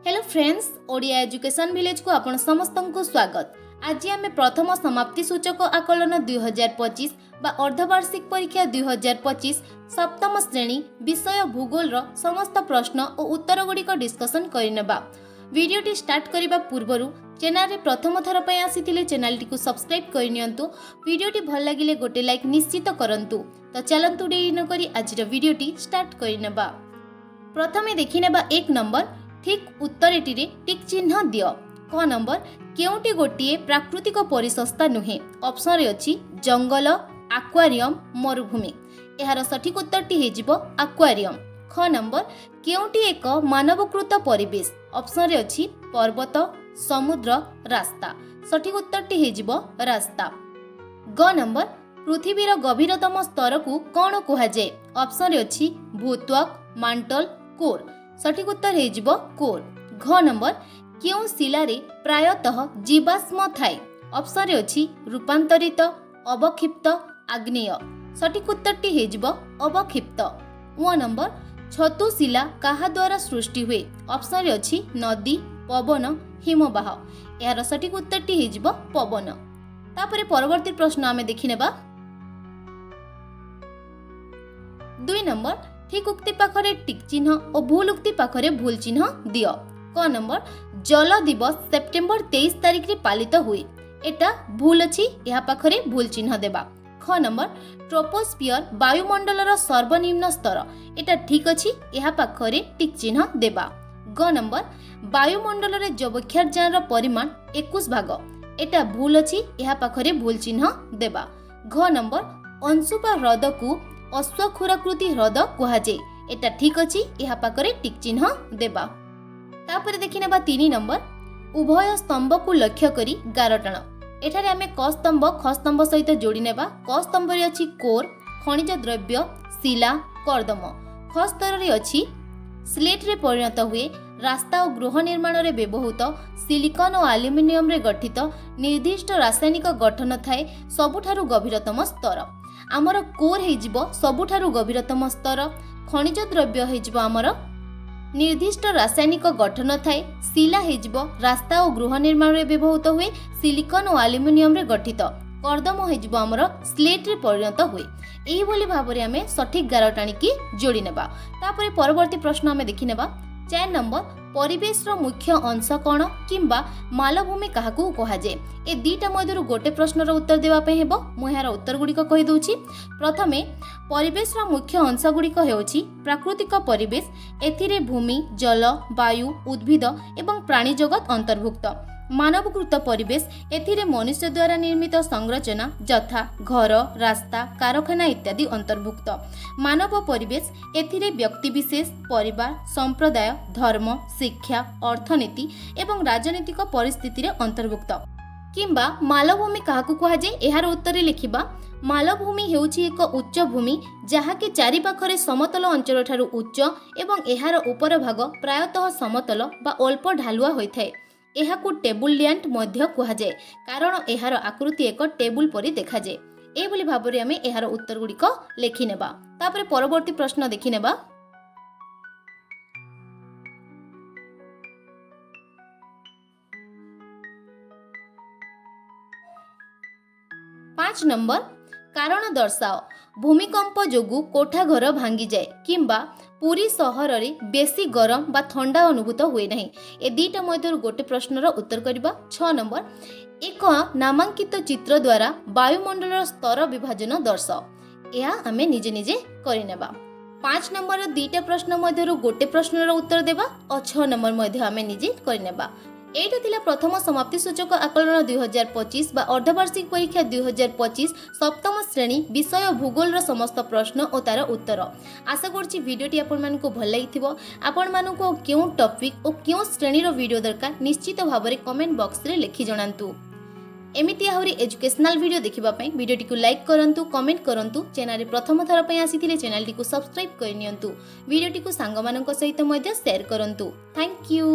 Hello friends, Odia education village को आपण समस्त को स्वागत। आज आम प्रथम समाप्ति सूचक आकलन 2025 बा अर्धवार्षिक परीक्षा 2025 सप्तम श्रेणी विषय भूगोल रो समस्त प्रश्न और उत्तर गुड़िक डिस्कसन करनेबा। वीडियोटी स्टार्ट करने पूर्व चैनल रे प्रथम थर पे आसीथिले चैनल टी को सब्सक्राइब करनियंतु। वीडियोटी भल लागिले गोटे लाइक निश्चित करंतु। तो चलंतु देरी न करी आज वीडियोटी स्टार्ट करनेबा। प्रथमे देखिनेबा 1 नंबर ठीक उत्तरटी टिक चिन्ह दियो। क नंबर केउटी गोटिए प्राकृतिक परिसंस्था नुहे। ऑप्शन रे अछि जंगल, एक्वेरियम, मरुभूमि। एहार सठिक उत्तरटी हे जिवो एक्वेरियम। ख नंबर केउटी एक मानवकृत परिवेश। ऑप्शन रे अछि पर्वत, समुद्र, रास्ता। सठिक उत्तरटी हे जिवो रास्ता। ग नंबर पृथ्वीर गभीरतम स्तर को कोन कुहा जाय। ऑप्शन रे अछि भूत्वक, मांटल, कोर। सठिक उत्तर हे जिवो कोर। घ नंबर केउ शिलारे प्रायतः जीवाश्म थाए। ऑप्शन रे अछि रूपांतरित, अवक्षिप्त, आग्नेय। सठिक उत्तरटी हे जिवो अवक्षिप्त। व नंबर छतु शिला काहा द्वारा सृष्टि हुए। ऑप्शन रे अछि नदी, पवन, हिमबाह। यार सठिक उत्तरटी हे जिवो पवन। तापरे परवर्ती प्रश्न आमे देखिनेबा। 2 नंबर ठीक उक्ति पाखरे टिक चिन्ह और भूल उक्ति पाखरे भूल चिन्ह दियो। क नंबर जल दिवस सेप्टेम्बर 23 तारिख रे पालित हुए। एटा भूल अछि, या पाखरे भूल चिन्ह देबा। ख नंबर ट्रोपोस्फियर वायुमंडलर सर्वनिम्न स्तर। एटा ठीक अछि, या पाखरे टिक चिन्ह देबा। ग नंबर वायुमंडल रे जबक्षारजान परिमाण 21 भाग। एटा भूल अछि, या पाखरे भूल चिन्ह देबा। घ नंबर अंशुपा ह्रद को अश्वखुराकृति ह्रद कुहा जाय। एटा ठीक अछि, या पाखरे टिक चिन्ह देबा। तापर देखिनेबा 3 नंबर उभय स्तंभ को लक्ष्य करी गारटाण। एठारे आमे क स्तंभ ख स्तंभ सहित जोड़ी नेबा। क स्तंभ रे अछि कोर, खनिज द्रव्य, शिला, कर्दम। ख स्तर रे अछि स्लेट रे परिणत हुए, रास्ता और गृह निर्माण रे व्यवहृत, सिलिकॉन और एल्युमिनियम रे गठित, निर्दिष्ट रासायनिक गठन थाए, सबुठारु गभीरतम स्तर। आमर कोर हे जिवो सबुठारु गभीरतम स्तर। खनिज द्रव्य हे जिवो आमर निर्दिष्ट रासायनिक गठन थाए। शिला हे जिवो रास्ता और गृह निर्माण रे व्यवहृत हुए, सिलिकॉन और एल्युमिनियम रे गठित। कर्दम हे जिवो आमर स्लेट रे परिणत हुए। एही बोली भाबरे आमे सठिक गारटाणी की जोड़ी नेबा। तापरे परवर्ती प्रश्न आमे देखि नेबा। 4 नंबर परिवेश रो मुख्य अंश कोन किंबा मालभूमि काहाकू कहा जाय। ए दीटा मध्यरु गोटे प्रश्नर उत्तर देबा पे हेबो। मु यार उत्तर गुडी को कहि दोछि। प्रथमे परिवेश रो मुख्य अंश गुडी को हेउछि प्राकृतिक परिवेश। एथिरे भूमि, जल, वायु, उद्भिद एवं प्राणी जगत अंतर्भुक्त। मानवकृत परिवेश एथिरे मनुष्य द्वारा निर्मित संरचना यथा घर, रास्ता, कारखाना इत्यादि अंतर्भुक्त। मानव परिवेश एथिरे व्यक्ति विशेष, परिवार, संप्रदाय, धर्म, शिक्षा, अर्थनीति एवं राजनीतिक परिस्थिति रे अंतर्भुक्त। किंबा मालभूमि काहाकू कहा जाय। एहार उत्तर लिखिबा। मालभूमि हेउछि एक उच्च भूमि जहाकि चारि पाखरे समतल अंचल ठारू उच्च एवं एहार उपर भाग प्रायतः समतल बा अल्प ढालुआ होइथाय। एहाकू टेबुल लैंड मध्य कुहा जाय, कारण एहार आकृति एक टेबुल परि देखा जाय। ए बोली भाबरे आमे एहार उत्तर गुडी को लेखि नेबा। तापरे परवर्ती प्रश्न देखि नेबा। 5 नंबर कारण दर्शाओ। भूमिकंप जोगु कोठा घर भांगी जाए किंबा पूरी सहर रे बेसी गरम बा ठंडा अनुभूत हुए नहीं। ए दीटा मध्यरु गोटे प्रश्नर उत्तर करबा। 6 नंबर एक नामांकित चित्र द्वारा वायुमंडल स्तर विभाजन दर्शाओ। या आमे निजे निजे करिनेबा। 5 नंबर दीटा प्रश्न मध्यरु गोटे प्रश्नर उत्तर देबा और 6 नंबर मध्य आमे निजे करिनेबा। एटा थिला प्रथम समाप्ति सूचक आकलन 2025 बा अर्धवार्षिक परीक्षा 2025 सप्तम श्रेणी विषय भूगोल रो समस्त प्रश्न और तार उत्तर। आशा करछि वीडियोटी आपण मानकु भल लागिथिबो। आपण मानकु केउ टॉपिक और केउ श्रेणी रो वीडियो दरकार निश्चित भाबरे कमेंट बॉक्स रे लिखि जणांतु। एमिति आहुरी एजुकेशनल वीडियो देखिबा पई वीडियोटी को लाइक करंतु, कमेंट करंतु। चैनल रे प्रथम थर पई आसीथिले चैनल टी को सब्सक्राइब करनियंतु। वीडियोटी को सांग मानक सहित मध्ये शेयर करंतु। Thank you.